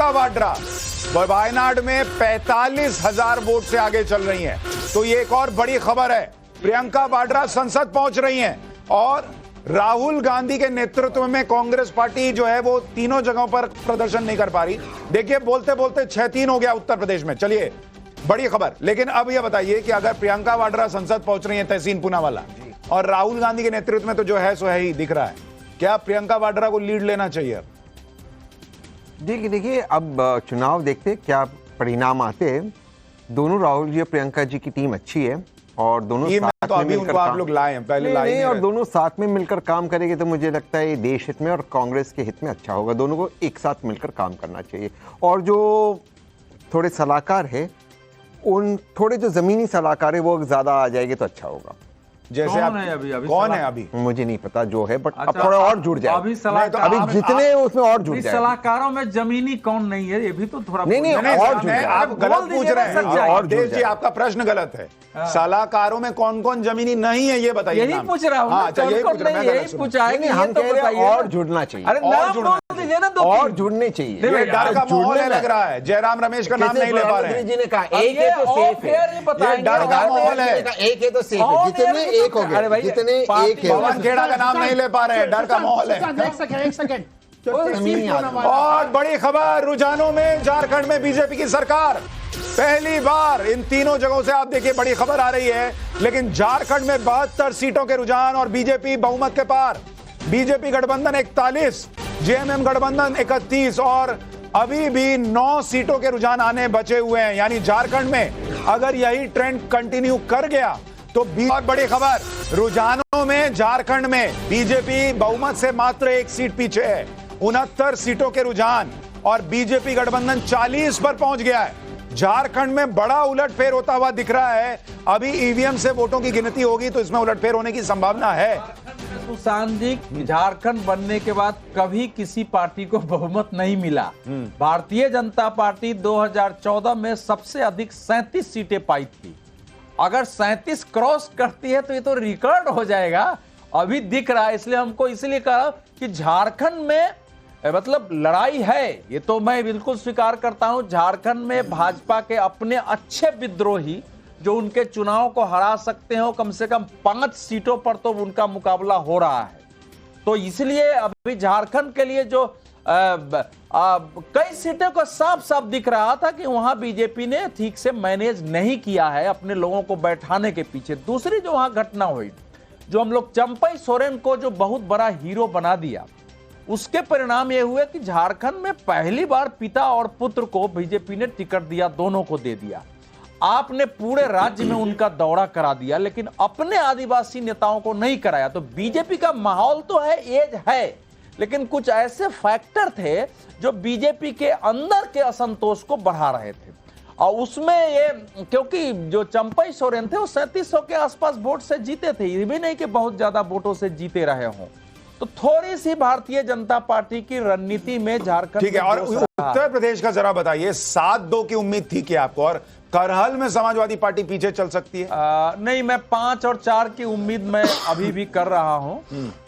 प्रियंका वाड्रा वायनाड में 45,000 वोट से आगे चल रही हैं। तो ये एक और बड़ी खबर है, प्रियंका वाड्रा संसद पहुंच रही हैं और राहुल गांधी के नेतृत्व में कांग्रेस पार्टी जो है वो तीनों जगहों पर प्रदर्शन नहीं कर पा रही। देखिए बोलते बोलते 6-3 हो गया उत्तर प्रदेश में। चलिए बड़ी खबर। लेकिन अब यह बताइए कि अगर प्रियंका वाड्रा संसद पहुंच रही है तहसीन पूनावाला और राहुल गांधी के नेतृत्व में तो जो है सो है ही दिख रहा है, क्या प्रियंका वाड्रा को लीड लेना चाहिए? देखिए अब चुनाव देखते क्या परिणाम आते हैं। दोनों राहुल जी और प्रियंका जी की टीम अच्छी है और दोनों साथ तो अभी उनको आप लोग लाए हैं, पहले लाए नहीं, और दोनों साथ में मिलकर काम करेंगे तो मुझे लगता है देश हित में और कांग्रेस के हित में अच्छा होगा। दोनों को एक साथ मिलकर काम करना चाहिए। और जो थोड़े सलाहकार है, उन थोड़े जो जमीनी सलाहकार है वो ज्यादा आ जाएंगे तो अच्छा होगा। जैसे कौन है अभी कौन है अभी मुझे नहीं पता जो है, बट अच्छा, अब थोड़ा और जुड़ जाए। अभी सलाहकार अभी जितने उसमें और जुड़ जाए। सलाहकारों में जमीनी कौन नहीं है, ये भी तो थोड़ा नहीं, और जुड़ जाए। आप गलत पूछ रहे हैं और देश जी, आपका प्रश्न गलत है। सलाहकारों में कौन कौन जमीनी नहीं है ये बताइए। यही पूछ रहा हूँ, यही पूछाएंगे। हम कह रहे हैं और जुड़ना चाहिए। अरे नाम बोल दीजिए ना, और जुड़ने चाहिए। ये डर का माहौल है लग रहा है। जयराम रमेश का नाम नहीं ले पा रहे हैं। जी ने कहा एक है तो सेफ है, ये डर का माहौल है। एक है तो सेफ है, जितने एक हो गए, जितने एक है। पवन खेड़ा का नाम नहीं ले पा रहे हैं, डर का माहौल है। एक सेकंड। और बड़ी खबर, रुझानों में झारखंड में बीजेपी की सरकार पहली बार। इन तीनों जगहों से आप देखिए बड़ी खबर आ रही है। लेकिन झारखंड में 72 सीटों के रुझान और बीजेपी बहुमत के पार। बीजेपी गठबंधन 41, जेएमएम गठबंधन 31 और अभी भी 9 सीटों के रुझान आने बचे हुए हैं। यानी झारखंड में अगर यही ट्रेंड कंटिन्यू कर गया तो बहुत बड़ी खबर, रुझानों में झारखंड में बीजेपी बहुमत से मात्र 1 सीट पीछे है। 69 सीटों के रुझान और बीजेपी गठबंधन 40 पर पहुंच गया है। झारखंड में बड़ा उलटफेर होता हुआ दिख रहा है। अभी ईवीएम से वोटों की गिनती होगी तो इसमें उलटफेर होने की संभावना है। सुशांत जी, झारखंड बनने के बाद कभी किसी पार्टी को बहुमत नहीं मिला। भारतीय जनता पार्टी 2014 में सबसे अधिक 37 सीटें पाई थी। अगर 37 क्रॉस करती है तो ये तो रिकॉर्ड हो जाएगा। अभी दिख रहा है, इसलिए हमको इसलिए कहा कि झारखंड में मतलब लड़ाई है। ये तो मैं बिल्कुल स्वीकार करता हूं। झारखंड में भाजपा के अपने अच्छे विद्रोही जो उनके चुनाव को हरा सकते हो, कम से कम 5 सीटों पर तो उनका मुकाबला हो रहा है। तो इसलिए अभी झारखंड के लिए जो कई सीटों को साफ साफ दिख रहा था कि वहां बीजेपी ने ठीक से मैनेज नहीं किया है अपने लोगों को बैठाने के पीछे। दूसरी जो वहां घटना हुई, जो हम लोग चंपई सोरेन को जो बहुत बड़ा हीरो बना दिया, उसके परिणाम ये हुए कि झारखंड में पहली बार पिता और पुत्र को बीजेपी ने टिकट दिया, दोनों को दे दिया। आपने पूरे राज्य में उनका दौरा करा दिया, लेकिन अपने आदिवासी नेताओं को नहीं कराया। तो बीजेपी का माहौल तो है, एज है, लेकिन कुछ ऐसे फैक्टर थे जो बीजेपी के अंदर के असंतोष को बढ़ा रहे थे। और उसमें ये, क्योंकि जो चंपई सोरेन थे वो 3700 के आसपास वोट से जीते थे, ये भी नहीं कि बहुत ज्यादा वोटों से जीते रहे हों। तो थोड़ी सी भारतीय जनता पार्टी की रणनीति में झारखंड, ठीक है। और उत्तर प्रदेश का जरा बताइए, 7-2 की उम्मीद थी कि आपको, और करहल में समाजवादी पार्टी पीछे चल सकती है? नहीं, मैं 5 और 4 की उम्मीद मैं अभी भी कर रहा हूं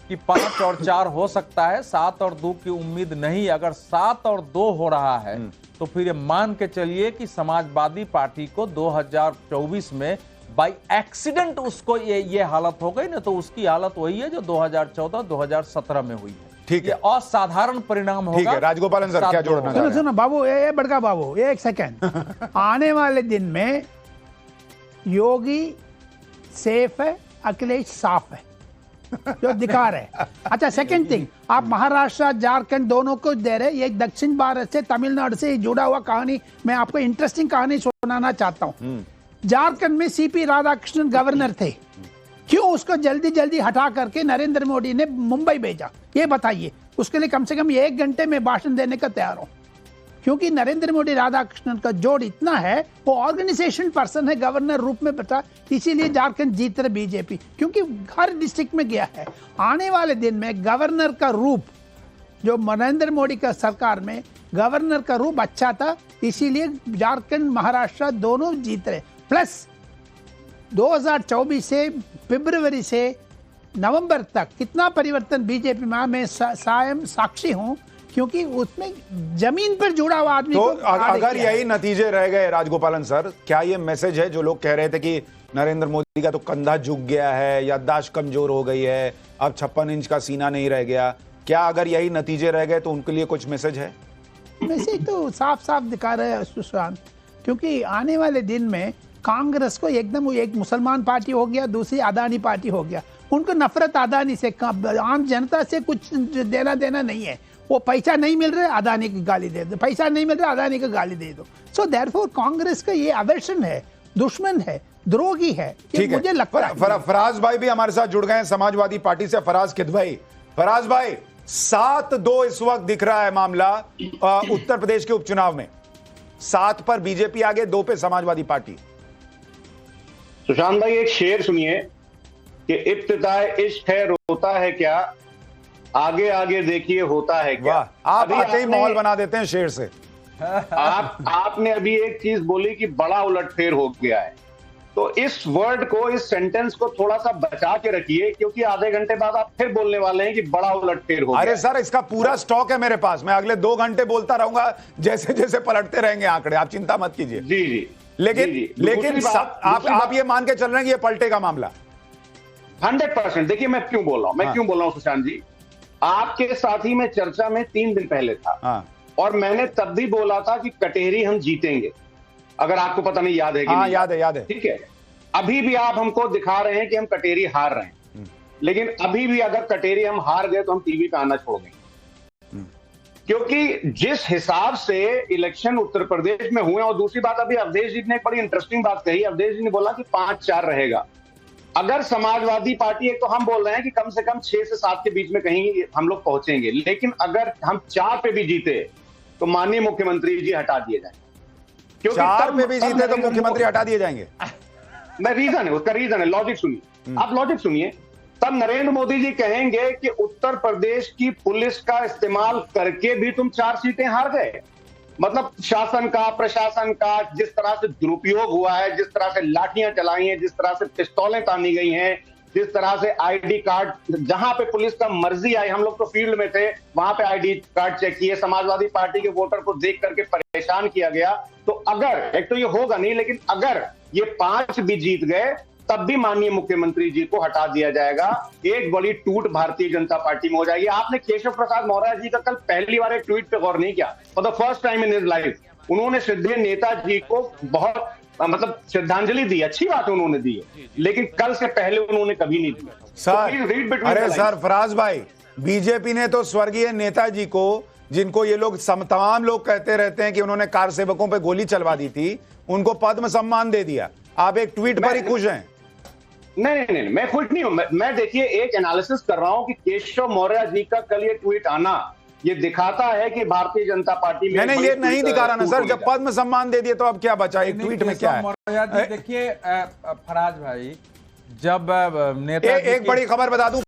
कि 5 और 4 हो सकता है। 7 और 2 की उम्मीद नहीं। अगर 7 और 2 हो रहा है तो फिर ये मान के चलिए कि समाजवादी पार्टी को 2024 में बाय एक्सीडेंट उसको ये हालत हो गई ना, तो उसकी हालत वही है जो 2014-2017 में हुई है। ठीक है, असाधारण परिणाम होगा। ठीक है, राजगोपालन सर क्या जोड़ना चाह रहे हैं? सुनो बाबू, ये बड़का बाबू, एक सेकंड। आने वाले दिन में योगी सेफ है, अखिलेश साफ है, जो दिखा रहे। अच्छा, सेकंड थिंग, आप महाराष्ट्र झारखंड दोनों को दे रहे। ये दक्षिण भारत से, तमिलनाडु से जुड़ा हुआ कहानी, मैं आपको इंटरेस्टिंग कहानी सुनाना चाहता हूँ। झारखंड में सीपी राधाकृष्णन गवर्नर थे, क्यों उसको जल्दी जल्दी हटा करके नरेंद्र मोदी ने मुंबई भेजा, ये बताइए। उसके लिए कम से कम 1 घंटे में भाषण देने का तैयार हो, क्योंकि नरेंद्र मोदी राधाकृष्णन का जोड़ इतना है, वो ऑर्गेनाइजेशन पर्सन है, गवर्नर रूप में बता, इसीलिए झारखंड जीत रहे बीजेपी, क्योंकि हर डिस्ट्रिक्ट में गया है। आने वाले दिन में गवर्नर का रूप, जो नरेंद्र मोदी का सरकार में गवर्नर का रूप अच्छा था, इसीलिए झारखंड महाराष्ट्र दोनों जीत रहे। प्लस 2024 से फरवरी से नवंबर तक कितना परिवर्तन बीजेपी में, मैं साक्षी हूं क्योंकि उसमें जमीन पर जुड़ा हुआ आदमी तो को आड़े अगर किया है। यही नतीजे रह गए राजगोपालन सर, क्या ये मैसेज है जो लोग कह रहे थे कि नरेंद्र मोदी का तो कंधा झुक गया है, याददाश्त कमजोर हो गई है, अब 56 इंच का सीना नहीं रह गया, क्या अगर यही नतीजे रह गए तो उनके लिए कुछ मैसेज है? मैसेज तो साफ साफ दिखा रहे हैं सुशांत, क्योंकि आने वाले दिन में कांग्रेस को एकदम एक मुसलमान पार्टी हो गया, दूसरी अदानी पार्टी हो गया। उनको नफरत अदानी से, आम जनता से कुछ देना देना नहीं है। वो पैसा नहीं मिल रहा है, अदानी की गाली दे दो, पैसा नहीं मिल रहा है, अदानी की गाली दे दो। सो देयरफॉर कांग्रेस का ये अवर्शन है, दुश्मन है, द्रोही है। ठीक है, मुझे लगता है फराज भाई भी हमारे साथ जुड़ गए हैं समाजवादी पार्टी से। फराज किदवई, फराज भाई 7-2 इस वक्त दिख रहा है मामला उत्तर प्रदेश के उपचुनाव में। 7 पर बीजेपी आगे, 2 पे समाजवादी पार्टी। सुशांत भाई एक शेर सुनिए कि इब्तिदाए इश्क है रोता है क्या, आगे आगे देखिए होता है क्या। वाह, आप आते ही माहौल बना देते हैं शेर से। आपने अभी एक चीज बोली कि बड़ा उलटफेर हो गया है, तो इस वर्ड को, इस सेंटेंस को थोड़ा सा बचा के रखिए, क्योंकि आधे घंटे बाद आप फिर बोलने वाले हैं कि बड़ा उलटफेर हो गया। अरे सर, इसका पूरा स्टॉक है मेरे पास, मैं अगले 2 घंटे बोलता रहूंगा, जैसे जैसे पलटते रहेंगे आंकड़े, आप चिंता मत कीजिए। जी जी, लेकिन जी, लेकिन आप ये मान के चल रहे हैं कि ये पलटेगा मामला? 100%। देखिए मैं क्यों बोल रहा हूं, क्यों बोल रहा हूं सुशांत जी, आपके साथ ही मैं चर्चा में 3 दिन पहले था। हाँ, और मैंने तब भी बोला था कि कटेरी हम जीतेंगे, अगर आपको पता नहीं याद है कि हाँ, नहीं? याद है। ठीक है, अभी भी आप हमको दिखा रहे हैं कि हम कटेरी हार रहे हैं, लेकिन अभी भी अगर कटेरी हम हार गए तो हम टीवी पे आना छोड़ देंगे, क्योंकि जिस हिसाब से इलेक्शन उत्तर प्रदेश में हुए। और दूसरी बात, अभी अवधेश जी ने एक बड़ी इंटरेस्टिंग बात कही। अवधेश जी ने बोला कि 5-4 रहेगा। अगर समाजवादी पार्टी, एक तो हम बोल रहे हैं कि कम से कम 6 से 7 के बीच में कहीं हम लोग पहुंचेंगे, लेकिन अगर हम 4 पे भी जीते तो माननीय मुख्यमंत्री जी हटा दिए जाएंगे। क्योंकि 4 पे भी जीते तो मुख्यमंत्री हटा दिए जाएंगे। मैं रीजन है, उसका रीजन है, लॉजिक सुनिए। आप लॉजिक सुनिए, तब नरेंद्र मोदी जी कहेंगे कि उत्तर प्रदेश की पुलिस का इस्तेमाल करके भी तुम 4 सीटें हार गए। मतलब शासन का, प्रशासन का जिस तरह से दुरुपयोग हुआ है, जिस तरह से लाठियां चलाई हैं, जिस तरह से पिस्तौलें तानी गई हैं, जिस तरह से आईडी कार्ड, जहां पे पुलिस का मर्जी आई, हम लोग तो फील्ड में थे, वहां पे आईडी कार्ड चेक किए, समाजवादी पार्टी के वोटर को देख करके परेशान किया गया। तो अगर, एक तो ये होगा नहीं, लेकिन अगर ये 5 भी जीत गए तब भी माननीय मुख्यमंत्री जी को हटा दिया जाएगा। एक बड़ी टूट भारतीय जनता पार्टी में हो जाएगी। आपने केशव प्रसाद मौर्य जी का कल पहली बार एक ट्वीट पे गौर नहीं किया? For the first time in his life उन्होंने श्रद्धेय नेताजी को बहुत मतलब श्रद्धांजलि दी, अच्छी बात उन्होंने दी है, लेकिन कल से पहले उन्होंने कभी नहीं दी। सर, अरे सर फराज भाई, बीजेपी ने तो स्वर्गीय नेताजी को, जिनको ये लोग तमाम लोग कहते रहते हैं कि उन्होंने कार सेवकों पे गोली चलवा दी थी, उनको पद्म सम्मान दे दिया। आप एक ट्वीट पर ही खुश हैं? नहीं, मैं खुश नहीं हूं। मैं देखिए एक एनालिसिस कर रहा हूं कि केशव मौर्य जी का कल ये ट्वीट आना, ये दिखाता है कि भारतीय जनता पार्टी में नहीं, ये नहीं दिखा रहा ना सर। जब पद्म सम्मान दे दिए तो अब क्या बचा? एक ट्वीट में क्या है? देखिए फराज भाई, जब नेता एक बड़ी खबर बता दूं,